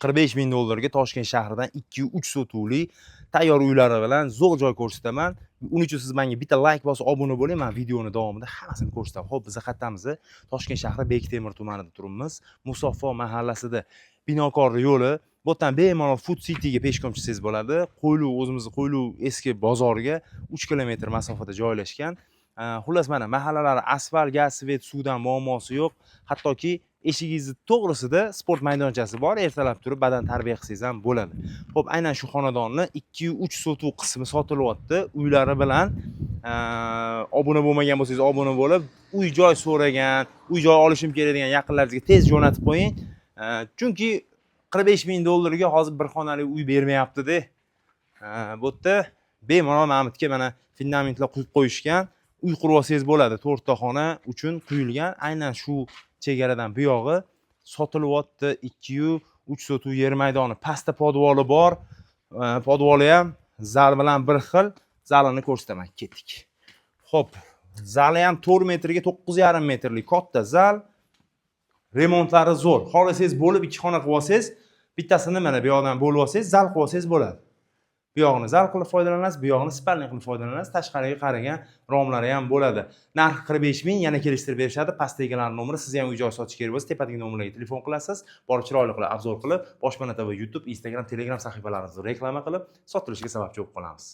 45 ming dollarga Toshkent shahridan 2-3 sotuvli tayyor uylari bilan zo'r joy ko'rsataman. Uning uchun siz menga bitta like bosib obuna bo'ling. Men videoni davomida hammasini ko'rsataman. Xo'p, biz qayerdamiz? Toshkent shahri Bektemir tumanida turibmiz. Musaffo mahallasida Binokor yo'li. Bu yerdan bemalol Food City'ga peshkom chiqsangiz bo'ladi. Qo'ylu o'zimizning Qo'ylu eski bozoriga 3 kilometr masofada joylashgan. Xullas mana mahallalar asfalt, gaz, svet, suvdan muammosi yo'q. Hattoki eshigingizni to'g'risida sport maydonchasi bor. Ertalab turib badan tarbiya qilsangiz ham bo'ladi. Xo'p, aynan shu xonadonni 2-3 sotuv qismi sotilyapti. Uylari bilan obuna bo'lmagan bo'lsangiz obuna bo'lib, uy joy so'ragan, uy joy olishim kerak degan yaqinlaringizga tez jo'natib qo'ying. Chunki 45 ming dollarga hozir bir xonali uy bermayapti-da. Bu yerda bemalol Mamitga mana fundamentlar quyib qo'yishgan. Uy qurib olsangiz bo'ladi. 4 ta xona uchun quyilgan. Aynan shu chegaradan bu yog'i sotilyapti. 2-3 sotuv yer maydoni. Pastda podvoli bor. Podvoli ham zal bilan bir xil. Zalini ko'rsataman. Ketdik. Xo'p, zali ham 4 metrga 9,5 metrlik katta zal. Remontlari zo'r. Xohlasangiz bo'lib 2 xona qilib olsangiz, bittasini mana bu yoqdan bo'lib olsangiz, zal qilib olsangiz bo'ladi. Bu yog'ini zal qilib foydalanasiz, bu yog'ini spalni qilib foydalanasiz. Tashqariga qaragan romlari ham bo'ladi. Narxi 45 ming, yana kelishtirib berishadi. Pastdagilarning nomeri, siz ham uy joy sotish kerak bo'lsa, tepadagi nomerlarga telefon qilasiz. Borib chiroyli qilib obzor qilib, Boshpana TV YouTube, Instagram, Telegram sahifalaringizni reklama qilib, sotilishiga sababchi bo'lib qolamiz.